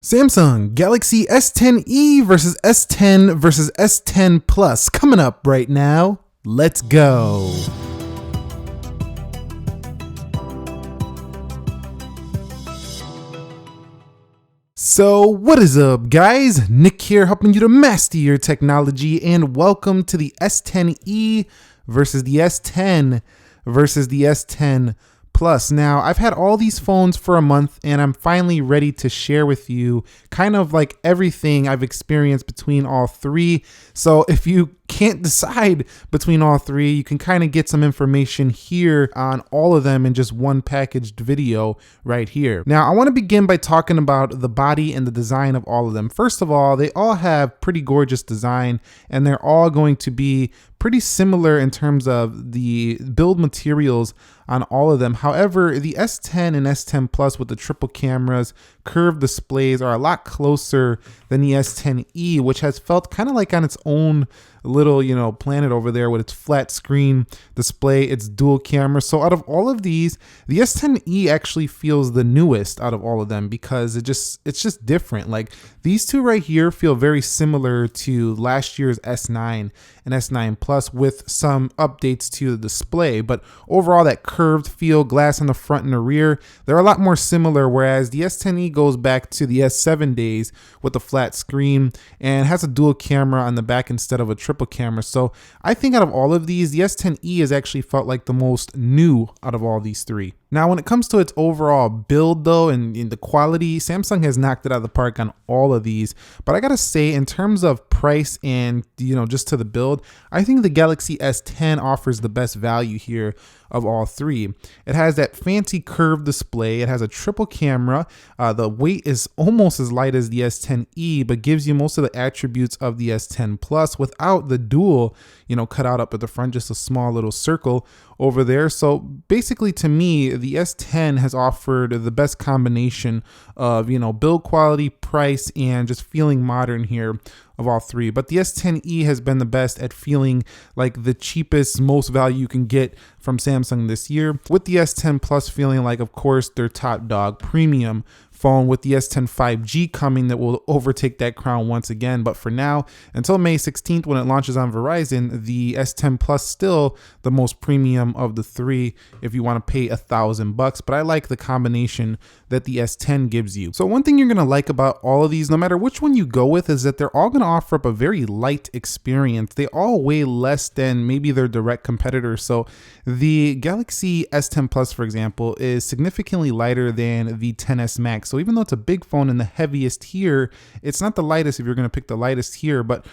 Samsung Galaxy S10e versus S10 versus S10 Plus coming up right now. Let's go. So what is up, guys? Nick here, helping you to master your technology, and welcome to the S10e versus the S10 versus the S10 Plus. Now, I've had all these phones for a month and I'm finally ready to share with you kind of like everything I've experienced between all three. So if you can't decide between all three, you can kind of get some information here on all of them in just one packaged video right here. Now, I want to begin by talking about the body and the design of all of them. First of all, they all have pretty gorgeous design and they're all going to be pretty similar in terms of the build materials on all of them. However, the S10 and S10 Plus with the triple cameras, curved displays are a lot closer than the S10e, which has felt kind of like on its own little, planet over there with its flat screen display, its dual camera. So out of all of these, the S10e actually feels the newest out of all of them because it's just different. Like these two right here feel very similar to last year's S9 and S9 Plus with some updates to the display, but overall that curved feel, glass on the front and the rear, they're a lot more similar, whereas the S10e goes back to the S7 days with the flat screen and has a dual camera on the back instead of a triple camera. So I think out of all of these, the S10e has actually felt like the most new out of all these three. Now, when it comes to its overall build though, and in the quality, Samsung has knocked it out of the park on all of these. But I gotta say, in terms of price and, just to the build, I think the Galaxy S10 offers the best value here of all three. It has that fancy curved display. It has a triple camera. The weight is almost as light as the S10e, but gives you most of the attributes of the S10 Plus without the dual, cut out up at the front, just a small little circle over there. So basically, to me, the S10 has offered the best combination of, build quality, price, and just feeling modern here of all three. But the S10e has been the best at feeling like the cheapest, most value you can get from Samsung this year, with the S10 Plus feeling like, of course, their top dog premium phone, with the S10 5G coming that will overtake that crown once again. But for now, until May 16th when it launches on Verizon, the S10 Plus still the most premium of the three if you want to pay $1,000. But I like the combination that the S10 gives you. So one thing you're going to like about all of these, no matter which one you go with, is that they're all going to offer up a very light experience. They all weigh less than maybe their direct competitors. So the Galaxy S10 Plus, for example, is significantly lighter than the XS Max. So even though it's a big phone and the heaviest here, it's not the lightest if you're going to pick the lightest here, but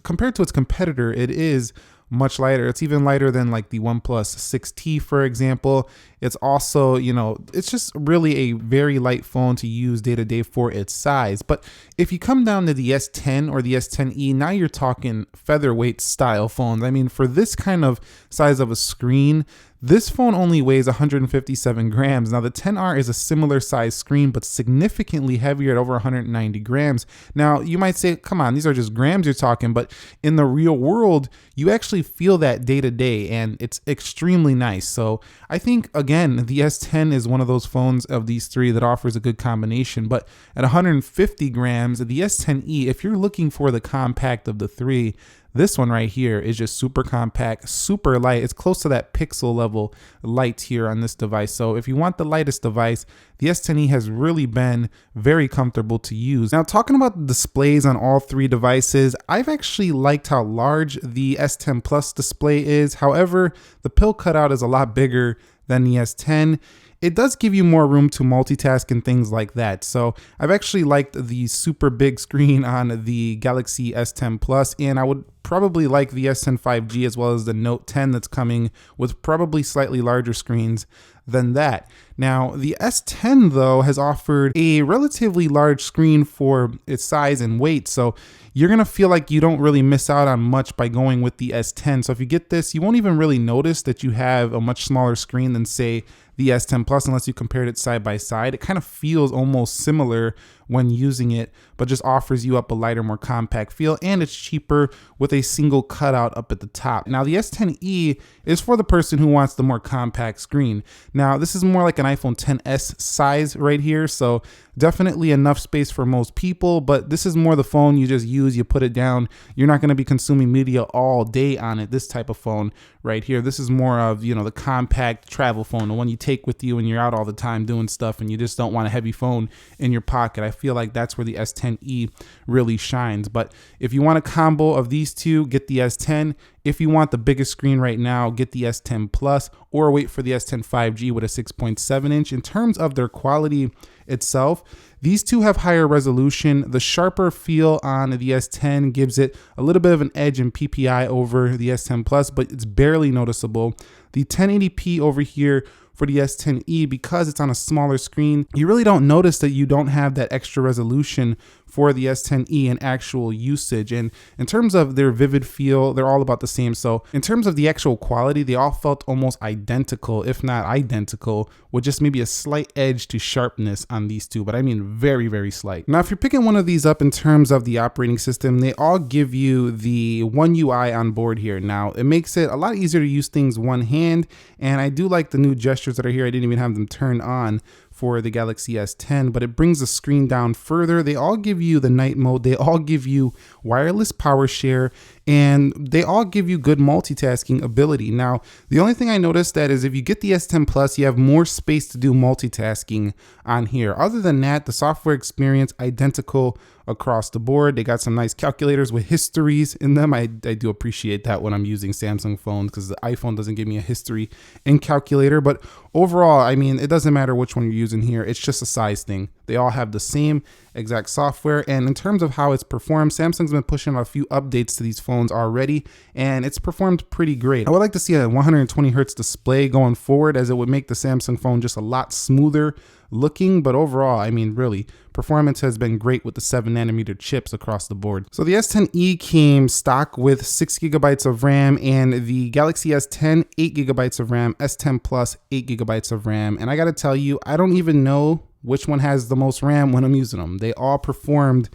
compared to its competitor, it is much lighter. It's even lighter than like the OnePlus 6T, for example. It's also, it's just really a very light phone to use day to day for its size. But if you come down to the S10 or the S10e, now you're talking featherweight style phones. I mean, for this kind of size of a screen, this phone only weighs 157 grams. Now the XR is a similar size screen, but significantly heavier at over 190 grams. Now you might say, come on, these are just grams you're talking, but in the real world, you actually feel that day to day and it's extremely nice. So I think, again, the S10 is one of those phones of these three that offers a good combination, but at 150 grams, the S10e, if you're looking for the compact of the three, this one right here is just super compact, super light. It's close to that Pixel level light here on this device. So if you want the lightest device, the S10e has really been very comfortable to use. Now, talking about the displays on all three devices, I've actually liked how large the S10 Plus display is. However, the pill cutout is a lot bigger than the S10. It does give you more room to multitask and things like that. So I've actually liked the super big screen on the Galaxy S10 Plus, and I would probably like the S10 5G as well as the Note 10 that's coming with probably slightly larger screens than that. Now, the S10 though has offered a relatively large screen for its size and weight, so you're gonna feel like you don't really miss out on much by going with the S10. So if you get this, you won't even really notice that you have a much smaller screen than, say, the S10 Plus unless you compared it side by side. It kind of feels almost similar when using it, but just offers you up a lighter, more compact feel, and it's cheaper with a single cutout up at the top. Now, the S10e is for the person who wants the more compact screen. Now, this is more like an iPhone XS size right here, so Definitely enough space for most people, but this is more the phone you just use, you put it down. You're not going to be consuming media all day on it, this type of phone right here. This is more of, you know, the compact travel phone, the one you take with you when you're out all the time doing stuff and you just don't want a heavy phone in your pocket. I feel like that's where the S10e really shines. But if you want a combo of these two, get the S10. If you want the biggest screen right now, get the S10 Plus or wait for the S10 5G with a 6.7 inch. In terms of their quality itself, these two have higher resolution. The sharper feel on the S10 gives it a little bit of an edge in PPI over the S10 Plus, but it's barely noticeable. The 1080p over here for the S10e, because it's on a smaller screen, you really don't notice that you don't have that extra resolution for the S10e in actual usage. And in terms of their vivid feel, they're all about the same. So in terms of the actual quality, they all felt almost identical, if not identical, with just maybe a slight edge to sharpness on these two, but I mean very, very slight. Now, if you're picking one of these up in terms of the operating system, they all give you the One UI on board here. Now, it makes it a lot easier to use things one hand, and I do like the new gestures that are here. I didn't even have them turned on for the Galaxy S10, but it brings the screen down further. They all give you the night mode. They all give you wireless power share, and they all give you good multitasking ability. Now, the only thing I noticed that is if you get the S10 Plus, you have more space to do multitasking on here. Other than that, the software experience identical across the board. They got some nice calculators with histories in them. I do appreciate that when I'm using Samsung phones, because the iPhone doesn't give me a history in calculator. But overall, I mean, it doesn't matter which one you're using here. It's just a size thing. They all have the same exact software. And in terms of how it's performed, Samsung's been pushing a few updates to these phones already, and it's performed pretty great. I would like to see a 120 hertz display going forward, as it would make the Samsung phone just a lot smoother looking. But overall, I mean, really, performance has been great with the 7nm chips across the board. So the S10e came stock with 6GB of RAM, and the Galaxy S10, 8GB of RAM, S10 Plus, 8GB of RAM. And I gotta tell you, I don't even know which one has the most RAM when I'm using them. They all performed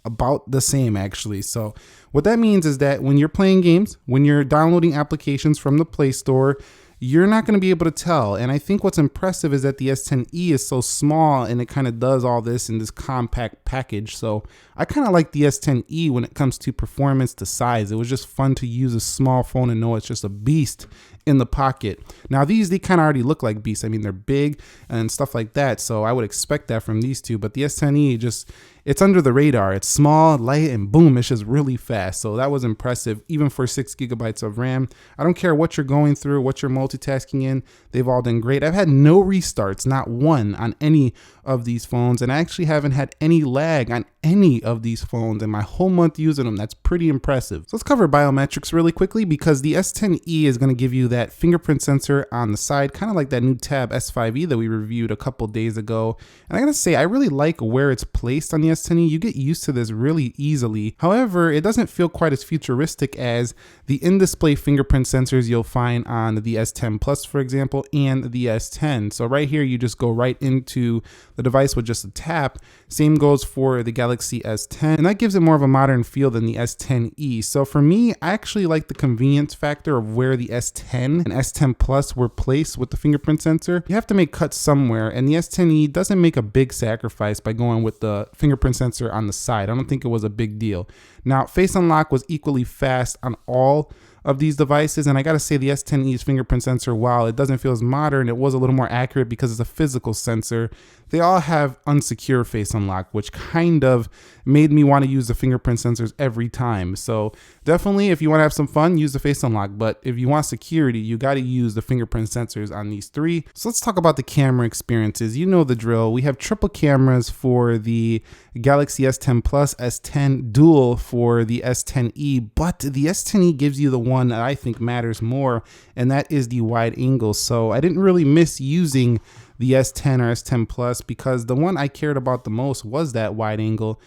about the same, actually. So what that means is that when you're playing games, when you're downloading applications from the Play Store, you're not going to be able to tell. And I think what's impressive is that the S10e is so small and it kind of does all this in this compact package. So I kind of like the S10e when it comes to performance to size. It was just fun to use a small phone and know it's just a beast in the pocket. Now they kind of already look like beasts. I mean, they're big and stuff like that, so I would expect that from these two. But the S10e it's under the radar. It's small, light, and boom, it's just really fast. So that was impressive, even for 6GB of RAM. I don't care what you're going through, what you're multitasking in, they've all done great. I've had no restarts, not one, on any of these phones, and I actually haven't had any lag on any of these phones in my whole month using them. That's pretty impressive. So let's cover biometrics really quickly, because the S10e is going to give you that fingerprint sensor on the side, kind of like that new Tab S5e that we reviewed a couple days ago. And I gotta say, I really like where it's placed on the S10e. You get used to this really easily. However, it doesn't feel quite as futuristic as the in-display fingerprint sensors you'll find on the S10 Plus, for example, and the S10. So right here, you just go right into the device with just a tap. Same goes for the Galaxy S10, and that gives it more of a modern feel than the S10e. So for me, I actually like the convenience factor of where the S10 and S10 Plus were placed with the fingerprint sensor. You have to make cuts somewhere, and the S10e doesn't make a big sacrifice by going with the fingerprint sensor on the side. I don't think it was a big deal. Now, Face Unlock was equally fast on all of these devices, and I gotta say the S10e's fingerprint sensor, while it doesn't feel as modern, it was a little more accurate because it's a physical sensor. They all have unsecure Face Unlock, which kind of made me want to use the fingerprint sensors every time. So definitely, if you want to have some fun, use the Face Unlock, but if you want security, you got to use the fingerprint sensors on these three. So let's talk about the camera experiences. You know the drill. We have triple cameras for the Galaxy S10 Plus, S10 dual for the S10e, but the S10e gives you the one that I think matters more, and that is the wide angle. So I didn't really miss using the S10 or S10 Plus, because the one I cared about the most was that wide angle,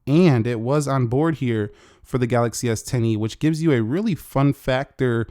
and it was on board here for the Galaxy S10e, which gives you a really fun factor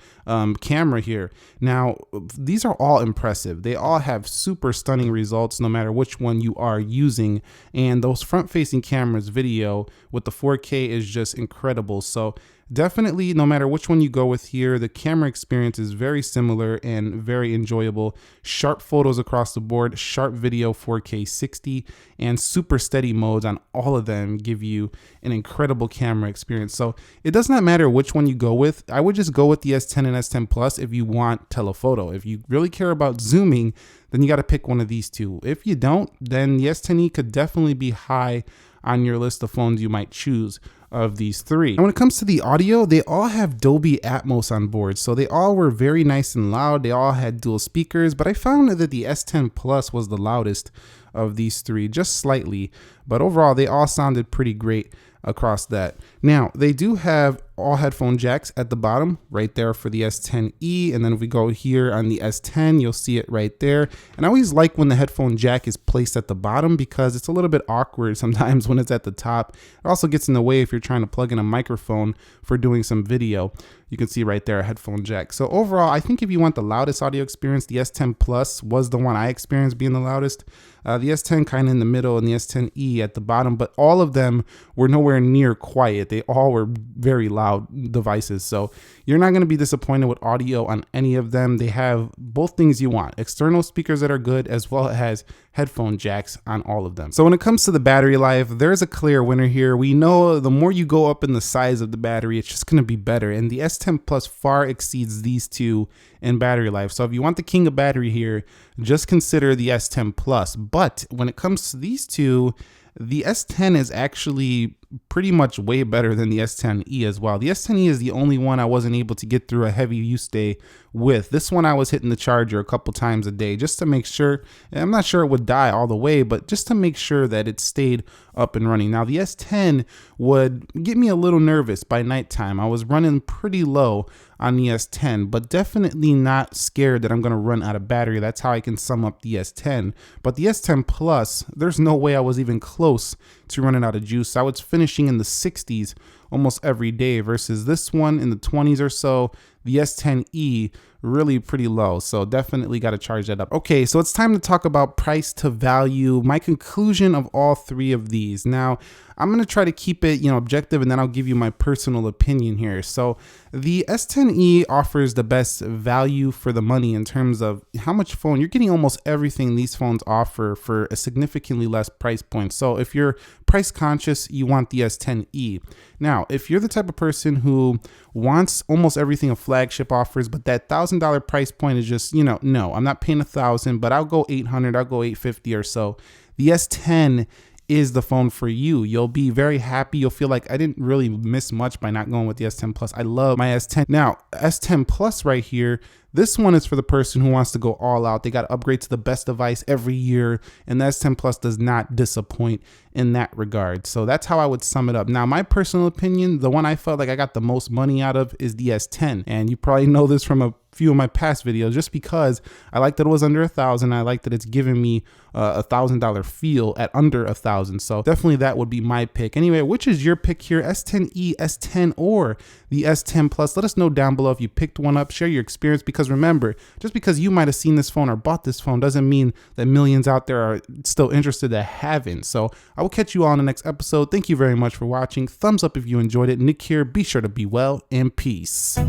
camera here. Now, these are all impressive. They all have super stunning results no matter which one you are using, and those front-facing cameras video with the 4K is just incredible. So definitely, no matter which one you go with here, the camera experience is very similar and very enjoyable. Sharp photos across the board, sharp video 4K 60, and super steady modes on all of them give you an incredible camera experience. So it does not matter which one you go with. I would just go with the S10 and S10 Plus if you want telephoto. If you really care about zooming, then you got to pick one of these two. If you don't, then the S10e could definitely be high on your list of phones you might choose of these three. And when it comes to the audio, they all have Dolby Atmos on board, so they all were very nice and loud. They all had dual speakers, but I found that the S10 Plus was the loudest of these three, just slightly, but overall they all sounded pretty great across that. Now, they do have all headphone jacks at the bottom right there for the S10e, and then if we go here on the S10, you'll see it right there. And I always like when the headphone jack is placed at the bottom because it's a little bit awkward sometimes when it's at the top. It also gets in the way if you're trying to plug in a microphone for doing some video. You can see right there a headphone jack. So overall, I think if you want the loudest audio experience, the S10 Plus was the one I experienced being the loudest. The S10 kind of in the middle and the S10e at the bottom, but all of them were nowhere near quiet. They all were very loud devices. So you're not going to be disappointed with audio on any of them. They have both things you want, external speakers that are good as well as headphone jacks on all of them. So when it comes to the battery life, there's a clear winner here. We know the more you go up in the size of the battery, it's just going to be better. And the S10 Plus far exceeds these two in battery life. So if you want the king of battery here, just consider the S10 Plus. But when it comes to these two, the S10 is actually pretty much way better than the S10e as well. The S10e is the only one I wasn't able to get through a heavy use day with. This one I was hitting the charger a couple times a day just to make sure, and I'm not sure it would die all the way, but just to make sure that it stayed up and running. Now the S10 would get me a little nervous by nighttime. I was running pretty low on the S10, but definitely not scared that I'm going to run out of battery. That's how I can sum up the S10. But the S10 Plus, there's no way I was even close to running out of juice. I was finishing in the 60s almost every day versus this one in the 20s or so. The S10e really pretty low, so definitely got to charge that up. Okay, so it's time to talk about price to value, my conclusion of all three of these. Now, I'm going to try to keep it, objective, and then I'll give you my personal opinion here. So the S10e offers the best value for the money in terms of how much phone. You're getting almost everything these phones offer for a significantly less price point. So if you're price conscious, you want the S10e. Now, if you're the type of person who wants almost everything a flagship offers, but that $1,000 price point is just, no, I'm not paying $1,000, but I'll go $800, I'll go $850 or so. The S10 is the phone for you. You'll be very happy. You'll feel like I didn't really miss much by not going with the S10 Plus. I love my S10. Now, S10 Plus right here, this one is for the person who wants to go all out. They got to upgrade to the best device every year, and the S10 Plus does not disappoint in that regard. So that's how I would sum it up. Now, my personal opinion, the one I felt like I got the most money out of is the S10, and you probably know this from a few of my past videos, just because I like that it was under $1,000. I like that it's giving me a $1,000 feel at under $1,000. So definitely that would be my pick. Anyway, which is your pick here? S10e, S10, or the S10 Plus? Let us know down below if you picked one up. Share your experience, because remember, just because you might have seen this phone or bought this phone doesn't mean that millions out there are still interested that haven't. So I will catch you all in the next episode. Thank you very much for watching. Thumbs up if you enjoyed it. Nick here. Be sure to be well, and peace.